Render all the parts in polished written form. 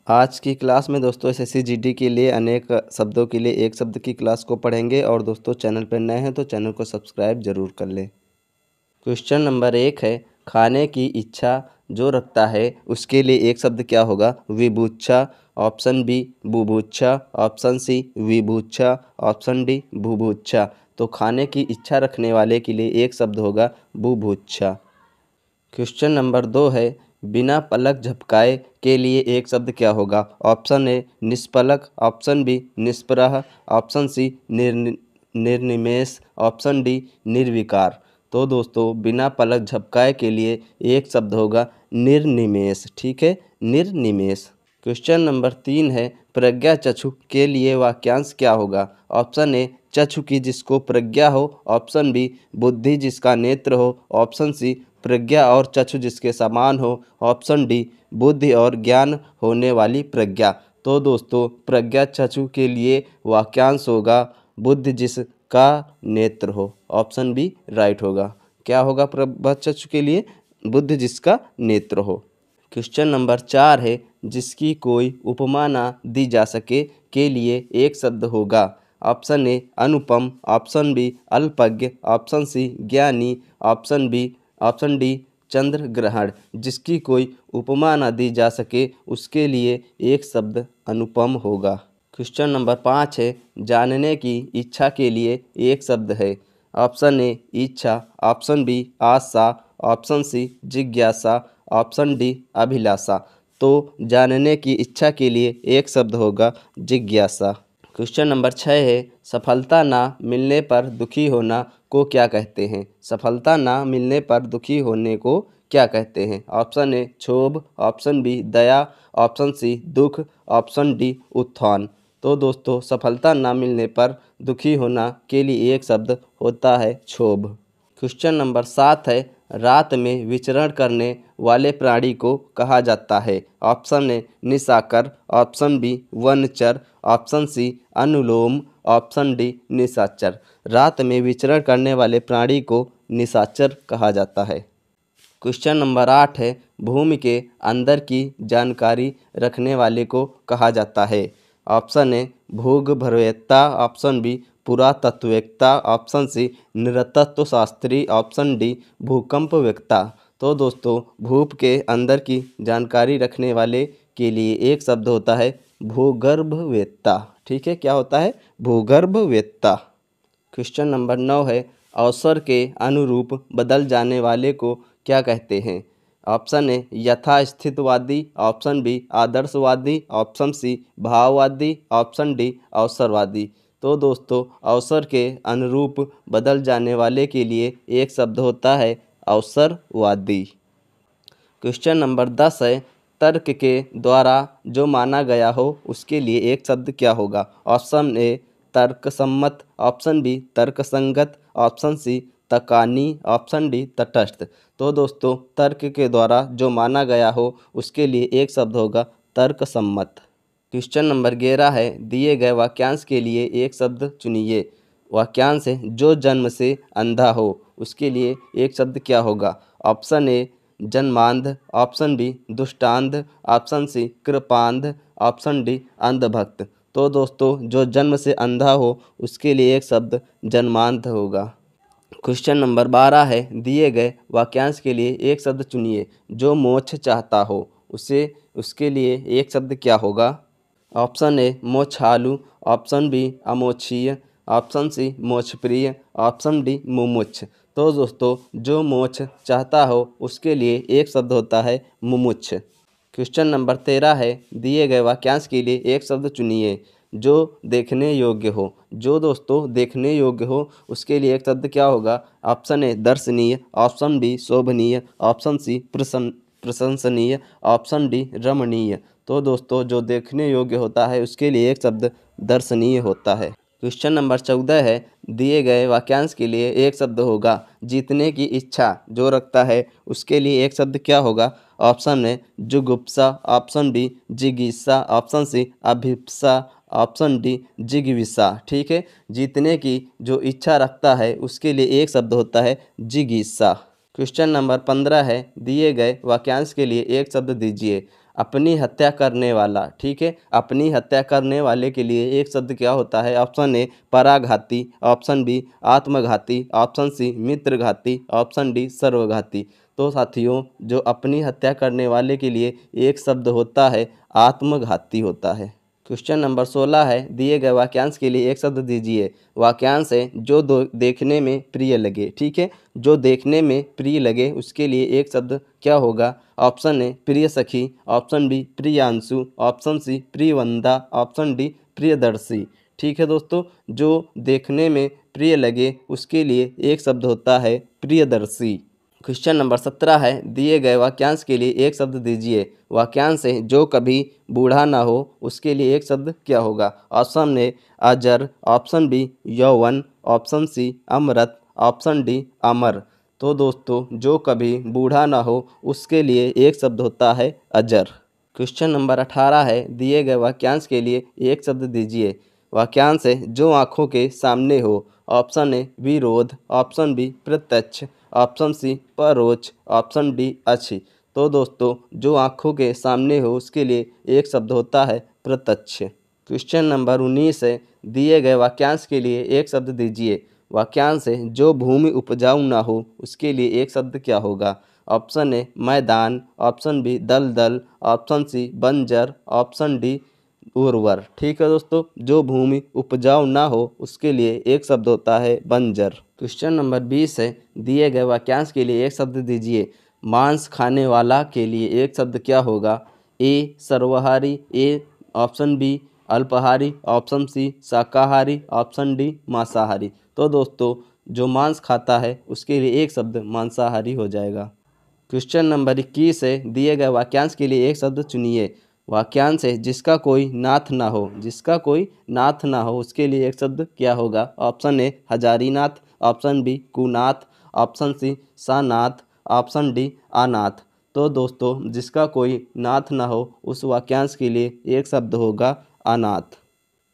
आज की क्लास में दोस्तों एसएससी जीडी के लिए अनेक शब्दों के लिए एक शब्द की क्लास को पढ़ेंगे। और दोस्तों चैनल पर नए हैं तो चैनल को सब्सक्राइब जरूर कर लें। क्वेश्चन नंबर 1 है, खाने की इच्छा जो रखता है उसके लिए एक शब्द क्या होगा? विभुच्छा। ऑप्शन बी बुभुक्षा, ऑप्शन सी विभुच्छा, ऑप्शन डी बुभुक्षा। तो खाने की इच्छा रखने वाले के लिए एक शब्द होगा बुभुक्षा। क्वेश्चन नंबर 2 है, बिना पलक झपकाए के लिए एक शब्द क्या होगा? ऑप्शन ए निष्पलक, ऑप्शन बी निष्प्रह, ऑप्शन सी निर्निमेष, ऑप्शन डी निर्विकार। तो दोस्तों बिना पलक झपकाए के लिए एक शब्द होगा निर्निमेष। ठीक है, निर्निमेष। क्वेश्चन नंबर 3 है, प्रज्ञा चक्षु के लिए वाक्यांश क्या होगा? ऑप्शन ए चक्षु की जिसको प्रज्ञा हो, ऑप्शन बी बुद्धि जिसका नेत्र हो, ऑप्शन सी प्रज्ञा और चक्षु जिसके समान हो, ऑप्शन डी बुद्धि और ज्ञान होने वाली प्रज्ञा। तो दोस्तों प्रज्ञा चक्षु के लिए वाक्यांश होगा बुद्धि जिसका नेत्र हो। ऑप्शन बी राइट होगा। क्या होगा प्रज्ञा चक्षु के लिए? बुद्धि जिसका नेत्र हो। क्वेश्चन नंबर 4 है, जिसकी कोई उपमा ना दी जा सके के लिए एक शब्द होगा? ऑप्शन ए अनुपम, ऑप्शन बी अल्पज्ञ, ऑप्शन सी ज्ञानी, ऑप्शन डी चंद्र ग्रहण। जिसकी कोई उपमा ना दी जा सके उसके लिए एक शब्द अनुपम होगा। क्वेश्चन नंबर 5 है, जानने की इच्छा के लिए एक शब्द है। ऑप्शन ए इच्छा, ऑप्शन बी आशा, ऑप्शन सी जिज्ञासा, ऑप्शन डी अभिलाषा। तो जानने की इच्छा के लिए एक शब्द होगा जिज्ञासा। क्वेश्चन नंबर 6 है, सफलता ना मिलने पर दुखी होना को क्या कहते हैं? सफलता ना मिलने पर दुखी होने को क्या कहते हैं? ऑप्शन ए क्षोभ, ऑप्शन बी दया, ऑप्शन सी दुख, ऑप्शन डी उत्थान। तो दोस्तों सफलता ना मिलने पर दुखी होना के लिए एक शब्द होता है क्षोभ। क्वेश्चन नंबर 7 है, रात में विचरण करने वाले प्राणी को कहा जाता है? ऑप्शन ए निशाकर, ऑप्शन बी वनचर, ऑप्शन सी अनुलोम, ऑप्शन डी निशाचर। रात में विचरण करने वाले प्राणी को निशाचर कहा जाता है। क्वेश्चन नंबर 8 है, भूमि के अंदर की जानकारी रखने वाले को कहा जाता है? ऑप्शन ए भूगर्भवेत्ता, ऑप्शन बी पुरातत्ववेत्ता, ऑप्शन सी नृतत्व शास्त्री, ऑप्शन डी भूकंपवेत्ता। तो दोस्तों भूप के अंदर की जानकारी रखने वाले के लिए एक शब्द होता है भूगर्भवेत्ता। ठीक है, क्या होता है? भूगर्भवेत्ता। क्वेश्चन नंबर 9 है, अवसर के अनुरूप बदल जाने वाले को क्या कहते हैं? ऑप्शन ए यथास्थितवादी, ऑप्शन बी आदर्शवादी, ऑप्शन सी भाववादी, ऑप्शन डी अवसरवादी। तो दोस्तों अवसर के अनुरूप बदल जाने वाले के लिए एक शब्द होता है अवसरवादी। क्वेश्चन नंबर 10 है, तर्क के द्वारा जो माना गया हो उसके लिए एक शब्द क्या होगा? ऑप्शन ए तर्कसम्मत, ऑप्शन बी तर्कसंगत, ऑप्शन सी तकानी, ऑप्शन डी तटस्थ। तो दोस्तों तर्क के द्वारा जो माना गया हो उसके लिए एक शब्द होगा तर्कसम्मत। क्वेश्चन नंबर 11 है, दिए गए वाक्यांश के लिए एक शब्द चुनिए। वाक्यांश है, जो जन्म से अंधा हो उसके लिए एक शब्द क्या होगा? ऑप्शन ए जन्मांध, ऑप्शन बी दुष्टांध, ऑप्शन सी कृपांध, ऑप्शन डी अंधभक्त। तो दोस्तों जो जन्म से अंधा हो उसके लिए एक शब्द जन्मांध होगा। क्वेश्चन नंबर 12 है, दिए गए वाक्यांश के लिए एक शब्द चुनिए। जो मोक्ष चाहता हो उसके लिए एक शब्द क्या होगा? ऑप्शन ए मोक्षालु, ऑप्शन बी अमोक्षीय, ऑप्शन सी मोक्षप्रिय, ऑप्शन डी मुमुक्ष। तो दोस्तों जो मोक्ष चाहता हो उसके लिए एक शब्द होता है मुमुक्ष। क्वेश्चन नंबर 13 है, दिए गए वाक्यांश के लिए एक शब्द चुनिए जो देखने योग्य हो। जो दोस्तों देखने योग्य हो उसके लिए एक शब्द क्या होगा? ऑप्शन ए दर्शनीय, ऑप्शन बी शोभनीय, ऑप्शन सी प्रशंसनीय, ऑप्शन डी रमणीय। तो दोस्तों जो देखने योग्य होता है उसके लिए एक शब्द दर्शनीय होता है। क्वेश्चन नंबर 14 है, दिए गए वाक्यांश के लिए एक शब्द होगा जीतने की इच्छा जो रखता है उसके लिए एक शब्द क्या होगा? ऑप्शन है जुगुप्सा, ऑप्शन बी जिगीषा, ऑप्शन सी अभिप्सा, ऑप्शन डी जिगविषा। ठीक है, जीतने की जो इच्छा रखता है उसके लिए एक शब्द होता है जिगीषा। क्वेश्चन नंबर 15 है, दिए गए वाक्यांश के लिए एक शब्द दीजिए। अपनी हत्या करने वाला। ठीक है, अपनी हत्या करने वाले के लिए एक शब्द क्या होता है? ऑप्शन ए पराघाती, ऑप्शन बी आत्मघाती, ऑप्शन सी मित्रघाती, ऑप्शन डी सर्वघाती। तो साथियों, जो अपनी हत्या करने वाले के लिए एक शब्द होता है आत्मघाती होता है। क्वेश्चन नंबर 16 है, दिए गए वाक्यांश के लिए एक शब्द दीजिए। वाक्यांश है जो देखने में प्रिय लगे। ठीक है, जो देखने में प्रिय लगे उसके लिए एक शब्द क्या होगा? ऑप्शन ए प्रिय सखी, ऑप्शन बी प्रियांशु, ऑप्शन सी प्रियवंदा, ऑप्शन डी प्रियदर्शी। ठीक है दोस्तों, जो देखने में प्रिय लगे उसके लिए एक शब्द होता है प्रियदर्शी। क्वेश्चन नंबर 17 है, दिए गए वाक्यांश के लिए एक शब्द दीजिए। वाक्यांश है जो कभी बूढ़ा ना हो उसके लिए एक शब्द क्या होगा? ऑप्शन ए अजर, ऑप्शन बी यौवन, ऑप्शन सी अमृत, ऑप्शन डी अमर। तो दोस्तों, जो कभी बूढ़ा ना हो उसके लिए एक शब्द होता है अजर। क्वेश्चन नंबर 18 है, दिए गए वाक्यांश के लिए एक शब्द दीजिए। वाक्यांश है जो आँखों के सामने हो। ऑप्शन ए विरोध, ऑप्शन बी प्रत्यक्ष, ऑप्शन सी परोक्ष, ऑप्शन डी अच्छी। तो दोस्तों, जो आँखों के सामने हो उसके लिए एक शब्द होता है प्रत्यक्ष। क्वेश्चन नंबर 19 है, दिए गए वाक्यांश के लिए एक शब्द दीजिए। वाक्यांश है जो भूमि उपजाऊ ना हो उसके लिए एक शब्द क्या होगा? ऑप्शन ए मैदान, ऑप्शन बी दलदल, ऑप्शन सी बंजर, ऑप्शन डी उर्वर। ठीक है दोस्तों, जो भूमि उपजाऊ ना हो उसके लिए एक शब्द होता है बंजर। क्वेश्चन नंबर 20 है, दिए गए वाक्यांश के लिए एक शब्द दीजिए। मांस खाने वाला के लिए एक शब्द क्या होगा? ए सर्वाहारी, ए ऑप्शन बी अल्पाहारी, ऑप्शन सी शाकाहारी, ऑप्शन डी मांसाहारी। तो दोस्तों, जो मांस खाता है उसके लिए एक शब्द मांसाहारी हो जाएगा। क्वेश्चन नंबर 21 है, दिए गए वाक्यांश के लिए एक शब्द चुनिए। वाक्यांश है जिसका कोई नाथ ना हो, जिसका कोई नाथ ना हो उसके लिए एक शब्द क्या होगा? ऑप्शन ए हजारीनाथ, ऑप्शन बी कुनाथ, ऑप्शन सी सानाथ, ऑप्शन डी अनाथ। तो दोस्तों, जिसका कोई नाथ ना हो उस वाक्यांश के लिए एक शब्द होगा अनाथ।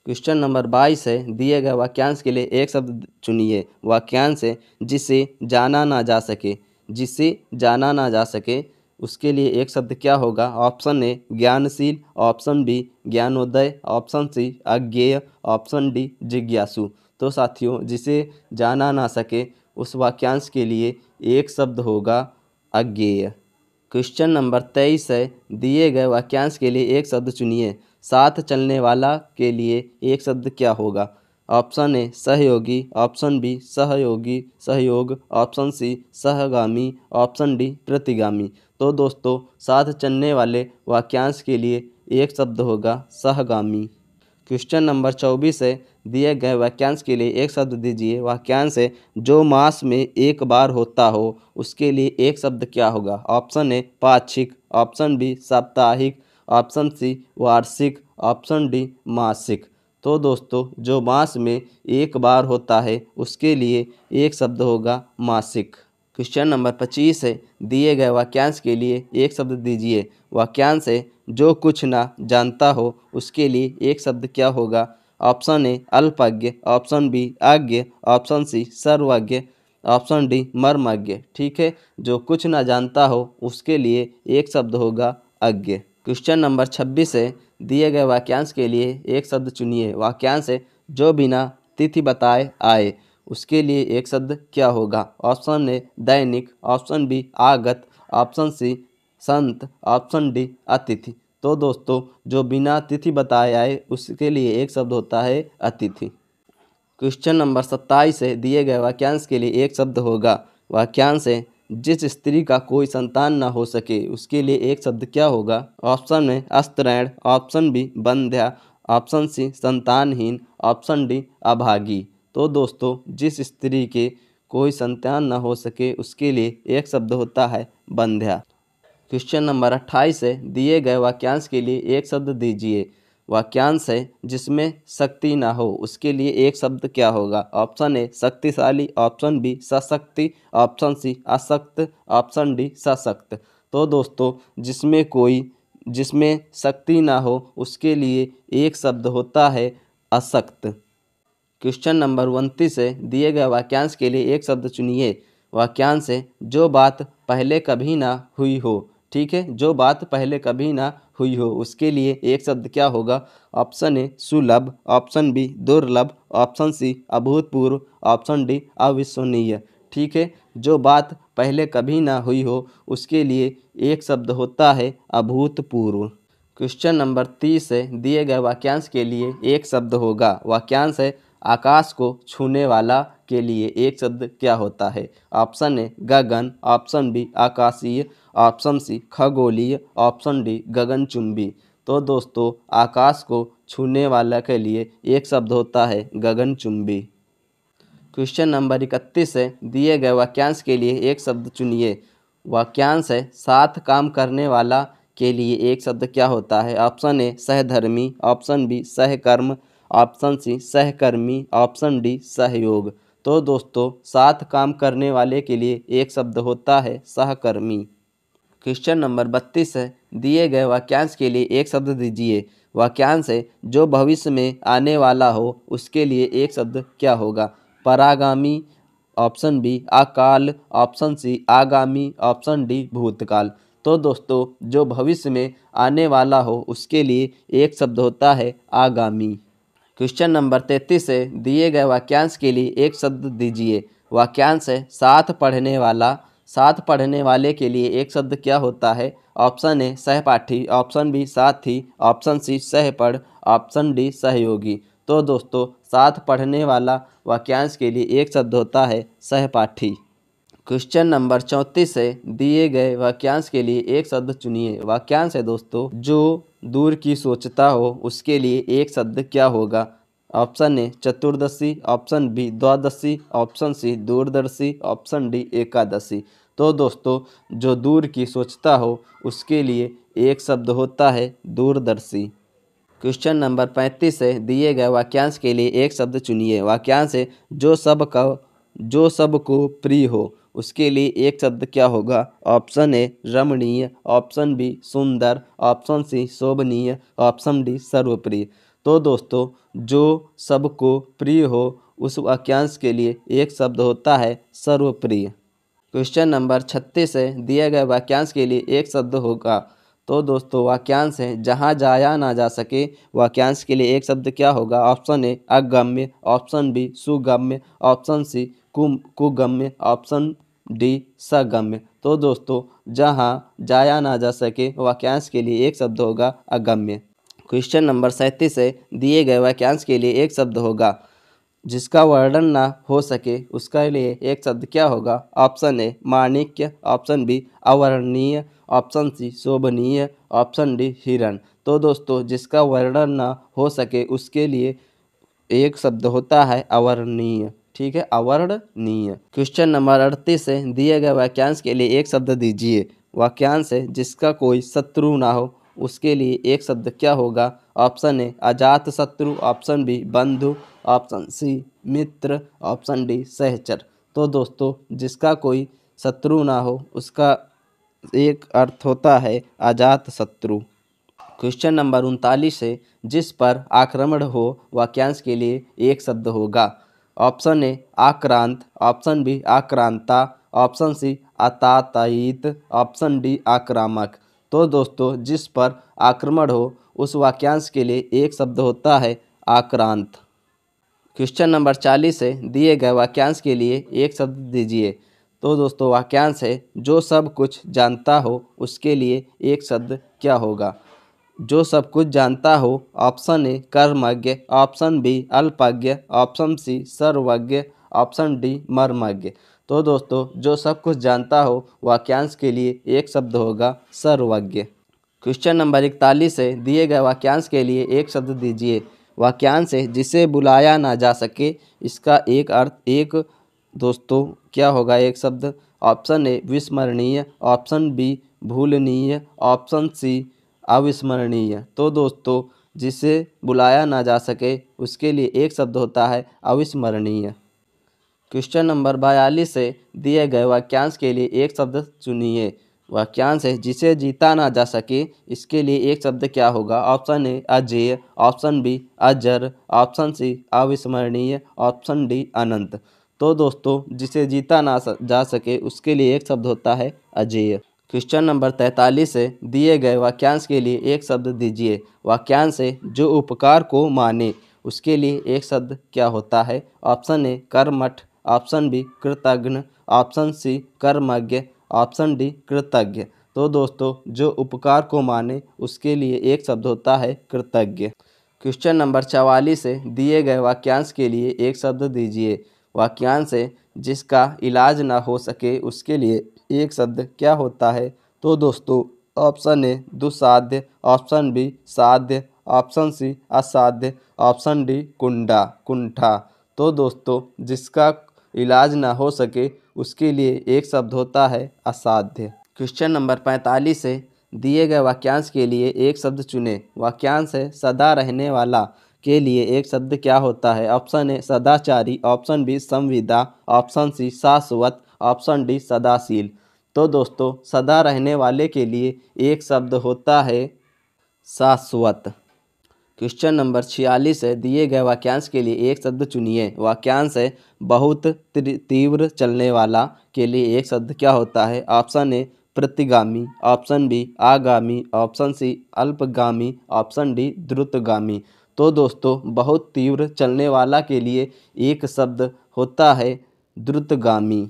क्वेश्चन नंबर 22 है, दिए गए वाक्यांश के लिए एक शब्द चुनिए। वाक्यांश है जिसे जाना ना जा सके, जिसे जाना ना जा सके उसके लिए एक शब्द क्या होगा? ऑप्शन ए ज्ञानशील, ऑप्शन बी ज्ञानोदय, ऑप्शन सी अज्ञेय, ऑप्शन डी जिज्ञासु। तो साथियों, जिसे जाना ना सके उस वाक्यांश के लिए एक शब्द होगा अज्ञेय। क्वेश्चन नंबर 23 है, दिए गए वाक्यांश के लिए एक शब्द चुनिए। साथ चलने वाला के लिए एक शब्द क्या होगा? ऑप्शन ए सहयोगी, ऑप्शन बी सहयोगी सहयोग, ऑप्शन सी सहगामी, ऑप्शन डी प्रतिगामी। तो दोस्तों, साथ चलने वाले वाक्यांश के लिए एक शब्द होगा सहगामी। क्वेश्चन नंबर 24 है, दिए गए वाक्यांश के लिए एक शब्द दीजिए। वाक्यांश है जो मास में एक बार होता हो उसके लिए एक शब्द क्या होगा? ऑप्शन ए पाक्षिक, ऑप्शन बी साप्ताहिक, ऑप्शन सी वार्षिक, ऑप्शन डी मासिक। तो दोस्तों, जो मास में एक बार होता है उसके लिए एक शब्द होगा मासिक। क्वेश्चन नंबर 25 है, दिए गए वाक्यांश के लिए एक शब्द दीजिए। वाक्यांश है जो कुछ ना जानता हो उसके लिए एक शब्द क्या होगा? ऑप्शन ए अल्पज्ञ, ऑप्शन बी अज्ञ, ऑप्शन सी सर्वज्ञ, ऑप्शन डी मर्मज्ञ। ठीक है, जो कुछ ना जानता हो उसके लिए एक शब्द होगा अज्ञ। क्वेश्चन नंबर 26 है, दिए गए वाक्यांश के लिए एक शब्द चुनिए। वाक्यांश है जो बिना तिथि बताए आए उसके लिए एक शब्द क्या होगा? ऑप्शन ए दैनिक, ऑप्शन बी आगत, ऑप्शन सी संत, ऑप्शन डी अतिथि। तो दोस्तों, जो बिना तिथि बताए आए उसके लिए एक शब्द होता है अतिथि। क्वेश्चन नंबर 27 है, दिए गए वाक्यांश के लिए एक शब्द होगा। वाक्यांश है जिस स्त्री का कोई संतान न हो सके उसके लिए एक शब्द क्या होगा? ऑप्शन है अस्त्रैण, ऑप्शन बी बंध्या, ऑप्शन सी संतानहीन, ऑप्शन डी अभागी। तो दोस्तों, जिस स्त्री के कोई संतान न हो सके उसके लिए एक शब्द होता है बंध्या। क्वेश्चन नंबर 28 है, दिए गए वाक्यांश के लिए एक शब्द दीजिए। वाक्यांश है जिसमें शक्ति ना हो उसके लिए एक शब्द क्या होगा? ऑप्शन ए शक्तिशाली, ऑप्शन बी सशक्ति, ऑप्शन सी अशक्त, ऑप्शन डी सशक्त। तो दोस्तों, जिसमें शक्ति ना हो उसके लिए एक शब्द होता है अशक्त। क्वेश्चन नंबर 29 है, दिए गए वाक्यांश के लिए एक शब्द चुनिए। वाक्यांश है जो बात पहले कभी ना हुई हो। ठीक है, जो बात पहले कभी ना हुई हो उसके लिए एक शब्द क्या होगा। ऑप्शन ए सुलभ, ऑप्शन बी दुर्लभ, ऑप्शन सी अभूतपूर्व, ऑप्शन डी अविश्वसनीय। ठीक है, जो बात पहले कभी ना हुई हो उसके लिए एक शब्द होता है अभूतपूर्व। क्वेश्चन नंबर 30 है, दिए गए वाक्यांश के लिए एक शब्द होगा। वाक्यांश है आकाश को छूने वाला के लिए एक शब्द क्या होता है। ऑप्शन ए गगन, ऑप्शन बी आकाशीय, ऑप्शन सी खगोलीय, ऑप्शन डी गगनचुंबी। तो दोस्तों आकाश को छूने वाला के लिए एक शब्द होता है गगनचुंबी। क्वेश्चन नंबर 31 है, दिए गए वाक्यांश के लिए एक शब्द चुनिए। वाक्यांश है साथ काम करने वाला के लिए एक शब्द क्या होता है। ऑप्शन ए सहधर्मी, ऑप्शन बी सहकर्म, ऑप्शन सी सहकर्मी, ऑप्शन डी सहयोग। तो दोस्तों साथ काम करने वाले के लिए एक शब्द होता है सहकर्मी। क्वेश्चन नंबर 32 है, दिए गए वाक्यांश के लिए एक शब्द दीजिए। वाक्यांश है जो भविष्य में आने वाला हो उसके लिए एक शब्द क्या होगा। परागामी, ऑप्शन बी अकाल, ऑप्शन सी आगामी, ऑप्शन डी भूतकाल। तो दोस्तों जो भविष्य में आने वाला हो उसके लिए एक शब्द होता है आगामी। क्वेश्चन नंबर 33 है, दिए गए वाक्यांश के लिए एक शब्द दीजिए। वाक्यांश है साथ पढ़ने वाला, साथ पढ़ने वाले के लिए एक शब्द क्या होता है। ऑप्शन ए सहपाठी, ऑप्शन बी साथी, ऑप्शन सी सहपढ़, ऑप्शन डी सहयोगी। तो दोस्तों साथ पढ़ने वाला वाक्यांश के लिए एक शब्द होता है सहपाठी। क्वेश्चन नंबर 34 है, दिए गए वाक्यांश के लिए एक शब्द चुनिए। वाक्यांश है दोस्तों जो दूर की सोचता हो उसके लिए एक शब्द क्या होगा। ऑप्शन ए चतुर्दशी, ऑप्शन बी द्वादशी, ऑप्शन सी दूरदर्शी, ऑप्शन डी एकादशी। तो दोस्तों जो दूर की सोचता हो उसके लिए एक शब्द होता है दूरदर्शी। क्वेश्चन नंबर 35 है, दिए गए वाक्यांश के लिए एक शब्द चुनिए। वाक्यांश है जो सबको प्रिय हो उसके लिए एक शब्द क्या होगा। ऑप्शन ए रमणीय, ऑप्शन बी सुंदर, ऑप्शन सी शोभनीय, ऑप्शन डी सर्वप्रिय। तो दोस्तों जो सबको प्रिय हो उस वाक्यांश के लिए एक शब्द होता है सर्वप्रिय। क्वेश्चन नंबर 36 है, दिए गए वाक्यांश के लिए एक शब्द होगा। तो दोस्तों वाक्यांश है जहाँ जाया ना जा सके, वाक्यांश के लिए एक शब्द क्या होगा। ऑप्शन ए अगम्य, ऑप्शन बी सुगम्य, ऑप्शन सी कुगम्य, ऑप्शन डी सगम्य। तो दोस्तों जहाँ जाया ना जा सके वाक्यांश के लिए एक शब्द होगा अगम्य। क्वेश्चन नंबर 37 है, दिए गए वाक्यांश के लिए एक शब्द होगा। जिसका वर्णन ना हो सके उसका लिए एक शब्द क्या होगा। ऑप्शन ए माणिक्य, ऑप्शन बी अवर्णनीय, ऑप्शन सी शोभनीय, ऑप्शन डी हिरण। तो दोस्तों जिसका वर्णन ना हो सके उसके लिए एक शब्द होता है अवर्णनीय। ठीक है, अवर्णनीय। क्वेश्चन नंबर 38 है, दिए गए वाक्यांश के लिए एक शब्द दीजिए। वाक्यांश है जिसका कोई शत्रु ना हो उसके लिए एक शब्द क्या होगा। ऑप्शन ए अजात शत्रु, ऑप्शन बी बंधु, ऑप्शन सी मित्र, ऑप्शन डी सहचर। तो दोस्तों जिसका कोई शत्रु ना हो उसका एक अर्थ होता है अजात शत्रु। क्वेश्चन नंबर 39 है, जिस पर आक्रमण हो वाक्यांश के लिए एक शब्द होगा। ऑप्शन ए आक्रांत, ऑप्शन बी आक्रांता, ऑप्शन सी आतातायित, ऑप्शन डी आक्रामक। तो दोस्तों जिस पर आक्रमण हो उस वाक्यांश के लिए एक शब्द होता है आक्रांत। क्वेश्चन नंबर 40 है, दिए गए वाक्यांश के लिए एक शब्द दीजिए। तो दोस्तों वाक्यांश है जो सब कुछ जानता हो उसके लिए एक शब्द क्या होगा। जो सब कुछ जानता हो, ऑप्शन ए कर्मज्ञ, ऑप्शन बी अल्पज्ञ, ऑप्शन सी सर्वज्ञ, ऑप्शन डी मर्मज्ञ। तो दोस्तों जो सब कुछ जानता हो वाक्यांश के लिए एक शब्द होगा सर्वज्ञ। क्वेश्चन नंबर 41 है, दिए गए वाक्यांश के लिए एक शब्द दीजिए। वाक्यांश है जिसे बुलाया ना जा सके, इसका एक अर्थ एक दोस्तों क्या होगा एक शब्द। ऑप्शन ए विस्मरणीय, ऑप्शन बी भूलनीय, ऑप्शन सी अविस्मरणीय। तो दोस्तों जिसे बुलाया ना जा सके उसके लिए एक शब्द होता है अविस्मरणीय। क्वेश्चन नंबर 42 है, दिए गए वाक्यांश के लिए एक शब्द चुनिए। वाक्यांश है जिसे जीता ना जा सके, इसके लिए एक शब्द क्या होगा। ऑप्शन ए अजेय, ऑप्शन बी अजर, ऑप्शन सी अविस्मरणीय, ऑप्शन डी अनंत। तो दोस्तों जिसे जीता ना जा सके उसके लिए एक शब्द होता है अजेय। क्वेश्चन नंबर 43 है, दिए गए वाक्यांश के लिए एक शब्द दीजिए। वाक्यांश है जो उपकार को माने, उसके लिए एक शब्द क्या होता है? ऑप्शन ए कर्मठ, ऑप्शन बी कृतघ्न, ऑप्शन सी कर्मज्ञ, ऑप्शन डी कृतज्ञ। तो दोस्तों जो उपकार को माने उसके लिए एक शब्द होता है कृतज्ञ। क्वेश्चन नंबर 44 है, दिए गए वाक्यांश के लिए एक शब्द दीजिए। वाक्यांश है जिसका इलाज ना हो सके उसके लिए एक शब्द क्या होता है? तो दोस्तों ऑप्शन ए दुस्साध्य, ऑप्शन बी साध्य, ऑप्शन सी असाध्य, ऑप्शन डी कुंठा। तो दोस्तों जिसका इलाज ना हो सके उसके लिए एक शब्द होता है असाध्य। क्वेश्चन नंबर 45 है, दिए गए वाक्यांश के लिए एक शब्द चुनें। वाक्यांश है सदा रहने वाला के लिए एक शब्द क्या होता है? ऑप्शन ए सदाचारी, ऑप्शन बी संविदा, ऑप्शन सी शाश्वत, ऑप्शन डी सदाशील। तो दोस्तों सदा रहने वाले के लिए एक शब्द होता है शाश्वत। क्वेश्चन नंबर 46 है, दिए गए वाक्यांश के लिए एक शब्द चुनिए। वाक्यांश है बहुत तीव्र चलने वाला के लिए एक शब्द क्या होता है? ऑप्शन ए प्रतिगामी, ऑप्शन बी आगामी, ऑप्शन सी अल्पगामी, ऑप्शन डी द्रुतगामी। तो दोस्तों बहुत तीव्र चलने वाला के लिए एक शब्द होता है द्रुतगामी।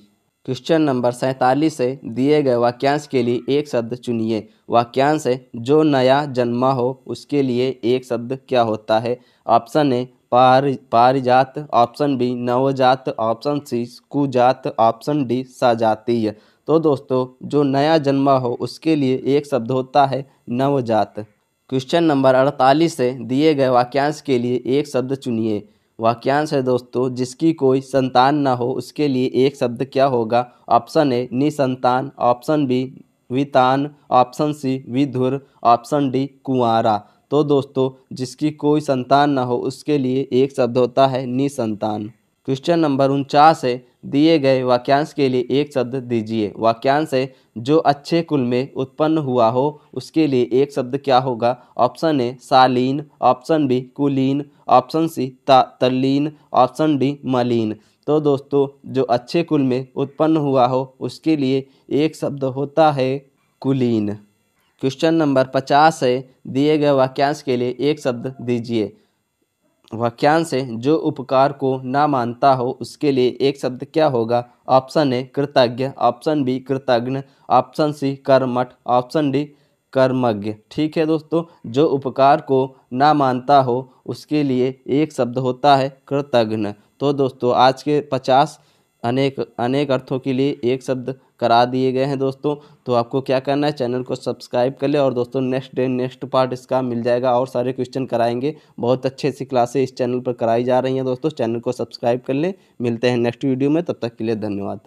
क्वेश्चन नंबर 47 है, दिए गए वाक्यांश के लिए एक शब्द चुनिए। वाक्यांश है जो नया जन्मा हो उसके लिए एक शब्द क्या होता है? ऑप्शन ए पारिजात, ऑप्शन बी नवजात, option C Kujat, option D सजातीय। तो दोस्तों जो नया जन्मा हो उसके लिए एक शब्द होता है नवजात। क्वेश्चन नंबर 48 है, दिए गए वाक्यांश के लिए एक शब्द चुनिए। वाक्यांश है दोस्तों जिसकी कोई संतान ना हो उसके लिए एक शब्द क्या होगा? ऑप्शन ए निसंतान, ऑप्शन बी वितान, ऑप्शन सी विधुर, ऑप्शन डी कुंवारा। तो दोस्तों जिसकी कोई संतान ना हो उसके लिए एक शब्द होता है निसंतान। क्वेश्चन नंबर 49 है, दिए गए वाक्यांश के लिए एक शब्द दीजिए। वाक्यांश है जो अच्छे कुल में उत्पन्न हुआ हो उसके लिए एक शब्द क्या होगा? ऑप्शन ए शालीन, ऑप्शन बी कुलीन, ऑप्शन सी तल्लीन, ऑप्शन डी मलिन। तो दोस्तों जो अच्छे कुल में उत्पन्न हुआ हो उसके लिए एक शब्द होता है कुलीन। क्वेश्चन नंबर 50 है, दिए गए वाक्यांश के लिए एक शब्द दीजिए। वाक्यांश है जो उपकार को ना मानता हो उसके लिए एक शब्द क्या होगा? ऑप्शन ए कृतज्ञ, ऑप्शन बी कृतघ्न, ऑप्शन सी कर्मठ, ऑप्शन डी कर्मज्ञ। ठीक है दोस्तों जो उपकार को ना मानता हो उसके लिए एक शब्द होता है कृतघ्न। तो दोस्तों आज के 50 अनेक अनेक अर्थों के लिए एक शब्द करा दिए गए हैं दोस्तों। तो आपको क्या करना है, चैनल को सब्सक्राइब कर ले और दोस्तों नेक्स्ट डे नेक्स्ट पार्ट इसका मिल जाएगा और सारे क्वेश्चन कराएंगे। बहुत अच्छे सी क्लासेस इस चैनल पर कराई जा रही हैं दोस्तों, चैनल को सब्सक्राइब कर ले। मिलते हैं नेक्स्ट वीडियो में, तब तक के लिए धन्यवाद।